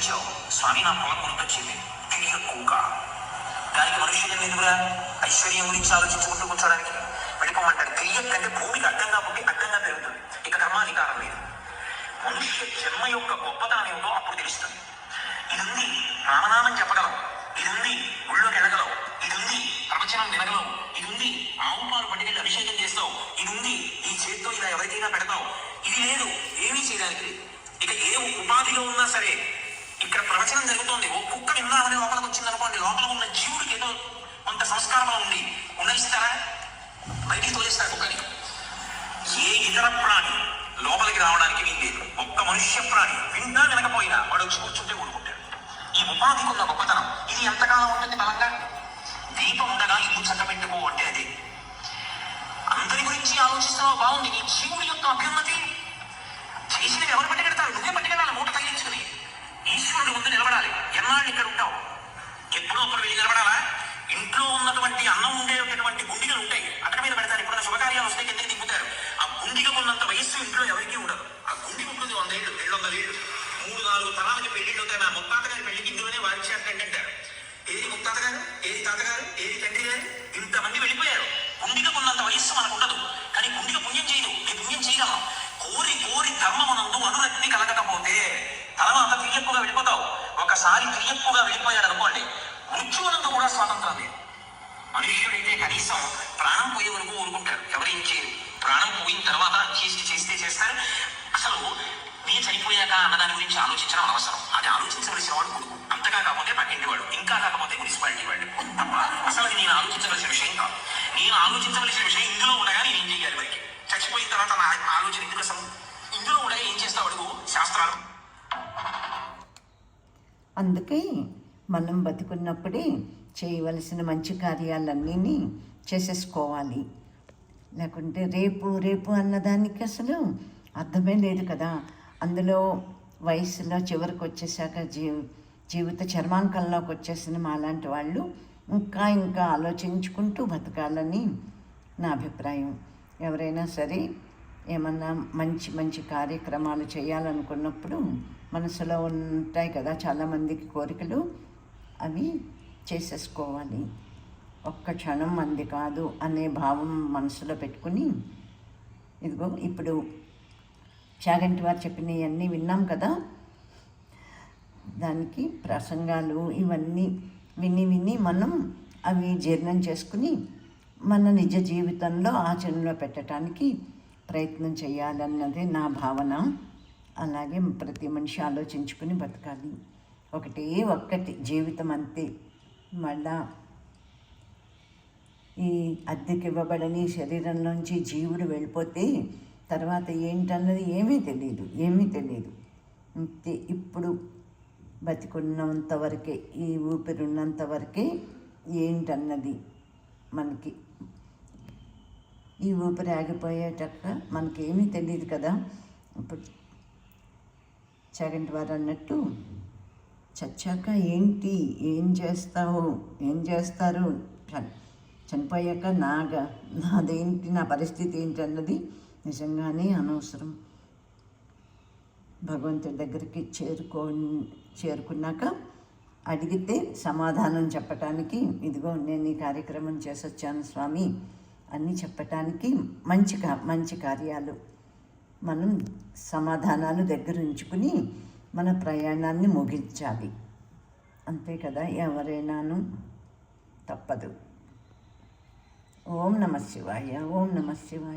ఇచ్చావు స్వామి, నా పొలం గుర్తొచ్చింది, తిరిగి ఎక్కువగా దానికి మనుష్యులు ఎదురుగా ఐశ్వర్యం గురించి ఆలోచించుకుంటూ కూర్చోడానికి వెళ్ళిపోమంటాడు. క్రియ కంటే భూమికి అడ్డంగా పుట్టి అడ్డంగా పెరుగుతుంది. ఇక ధర్మాధికారం లేదు. మనుష్య జన్మ యొక్క గొప్పతనం ఏమిటో అప్పుడు తెలుస్తుంది. ఇది ఉంది, రామనామం చెప్పగలవు, ఇది ఉంది, గుళ్ళోకి వెళ్ళగలవు, ఇది ఉంది, ప్రవచనం వినగలవు, ఇది ఉంది, ఆవు పాలు పట్టుకెళ్ళి అభిషేకం చేస్తావు, ఇది ఉంది, ఈ చేతితో ఇలా ఎవరికైనా పెడతావు, ఇది లేదు, ఏమీ చేయడానికి లేదు. ఇక ఏ ఉపాధిలో ఉన్నా సరే, ఇక్కడ ప్రవచనం జరుగుతోంది, ఓ కుక్క విన్నామని లోపలికి వచ్చిందనుకోండి, లోపల ఉన్న జీవుడికి ఏదో కొంత సంస్కారంలో ఉండి ఉండనిస్తారా? బయటికి తోలిస్తారు కుక్కని. ఏ ఇతర ప్రాణి లోపలికి రావడానికి వీల్లేదు. ఒక్క మనుష్య ప్రాణి విన్నా వినకపోయినా వాడు వచ్చి కూర్చుంటే ఊరుకుంటాడు. ఈ ఉపాధికి ఉన్న గొప్పతనం. ఇది ఎంతకాలం ఉంటుంది బలంగా? దీపం ఉండగా ఇల్లు చక్కబెట్టుకో అంటే అదే. అందరి గురించి ఆలోచిస్తున్నావు, బాగుంది. ఈ జీవుడి యొక్క అభ్యున్నతి చేసినవి ఎవరు పట్టుకెడతారు? నువ్వే పట్టుకెళ్ళాలి, మూట తగిలించుకుని. ఈశ్వరుడు ముందు నిలబడాలి. ఎన్నాళ్ళు ఇక్కడ ఉంటావు? ఎప్పుడో ఒకరు వెళ్ళి నిలబడాలా? ఇంట్లో ఉన్నటువంటి అన్నం ఉండేటటువంటి గుండిగలు ఉంటాయి, అక్కడ మీద పెడతారు. ఎప్పుడైనా శుభకార్యాలు వస్తే కిందకి దిగుతారు. ఆ గుండిగకు ఉన్నంత వయస్సు ఇంట్లో ఎవరికీ ఉండదు. ఆ గుండిగ ఉంటుంది 100 ఏళ్ళు, 200 ఏళ్ళు, 3-4 తరాలకి పెళ్లిళ్ళు అవుతాయి. నా ముత్తాత గారి పెళ్లికి ఇందులోనే వారిచేటండి అంటారు. ఏది ముత్తాత గారు, ఏది తాతగారు, ఏది తండ్రి గారు, ఇంతమంది వెళ్ళిపోయారు. గుండిగకు ఉన్నంత వయస్సు మనకు ఉండదు. కానీ గుండిగ పుణ్యం చేయదు, ఈ పుణ్యం చేయగలం. కోరి కోరి ధర్మమునందు అనురక్తి కలగకపోతే తర్వాత తిరియక్కుగా వెళ్ళిపోతావు. ఒకసారి తిరియక్కుగా వెళ్ళిపోయాడు అనుకోండి, మృత్యువునందు కూడా స్వాతంత్రం లేదు. మనుష్యుడైతే కనీసం ప్రాణం పోయే వరకు ఊరుకుంటారు, ఎవరేం చేయరు. ప్రాణం పోయిన తర్వాత చేస్తే చేస్తారు. అసలు నేను చనిపోయాక అన్నదాని గురించి ఆలోచించడం అవసరం. అది ఆలోచించవలసిన వాడు కొడుకు, అంతగా కాకపోతే పక్కింటి వాడు, ఇంకా కాకపోతే మున్సిపాలిటీ వాడు తప్ప అసలు అది నేను ఆలోచించవలసిన విషయం కాదు. నేను ఆలోచించవలసిన విషయం ఇందులో ఉండగా నేను ఏం చేయాలి? వారికి చచ్చిపోయిన తర్వాత నా ఆలోచన ఎందుకు? అసలు ఇందులో ఉండగా ఏం చేస్తావు అడుగు శాస్త్రాలు. అందుకే మనం బతుకున్నప్పుడే చేయవలసిన మంచి కార్యాలన్నీ చేసేసుకోవాలి. లేకుంటే రేపు రేపు అన్నదానికి అసలు అర్థమే లేదు కదా. అందులో వయసులో చివరికి వచ్చేసాక జీవిత చర్మాంకంలోకి వచ్చేసిన మాలాంటి వాళ్ళు ఇంకా ఆలోచించుకుంటూ బతకాలని నా అభిప్రాయం. ఎవరైనా సరే ఏమన్నా మంచి మంచి కార్యక్రమాలు చేయాలనుకున్నప్పుడు మనసులో ఉంటాయి కదా చాలామందికి కోరికలు, అవి చేసేసుకోవాలి. ఒక్క క్షణం మంది కాదు అనే భావం మనసులో పెట్టుకుని, ఇదిగో ఇప్పుడు చాగంటి వారు చెప్పినవన్నీ విన్నాం కదా, దానికి ప్రసంగాలు ఇవన్నీ విని మనం అవి జీర్ణం చేసుకుని మన నిజ జీవితంలో ఆచరణలో పెట్టడానికి ప్రయత్నం చేయాలన్నదే నా భావన. అలాగే ప్రతి మనిషి ఆలోచించుకుని బతకాలి. ఒక్కటి జీవితం అంతే. మళ్ళా ఈ అద్దెకి ఇవ్వబడని శరీరంలోంచి జీవుడు వెళ్ళిపోతే తర్వాత ఏంటన్నది ఏమీ తెలియదు. అంతే. ఇప్పుడు బతికున్నంత వరకే, ఈ ఊపిరి ఉన్నంత వరకే ఏంటన్నది మనకి. ఈ ఊపిరి ఆగిపోయేటక్క మనకేమీ తెలియదు కదా. ఇప్పుడు చాగంటి వారు అన్నట్టు చచ్చాక ఏంటి, ఏం చేస్తారు, చనిపోయాక నాదేంటి, నా పరిస్థితి ఏంటి అన్నది నిజంగానే అనవసరం. భగవంతుడి దగ్గరికి చేరుకున్నాక అడిగితే సమాధానం చెప్పటానికి, ఇదిగో నేను ఈ కార్యక్రమం చేసొచ్చాను స్వామి అని చెప్పటానికి మంచి కార్యాలు మనం సమాధానాలు దగ్గర ఉంచుకుని మన ప్రయాణాన్ని ముగించాలి. అంతే కదా, ఎవరైనాను తప్పదు. ఓం నమః శివాయ, ఓం నమః శివాయ.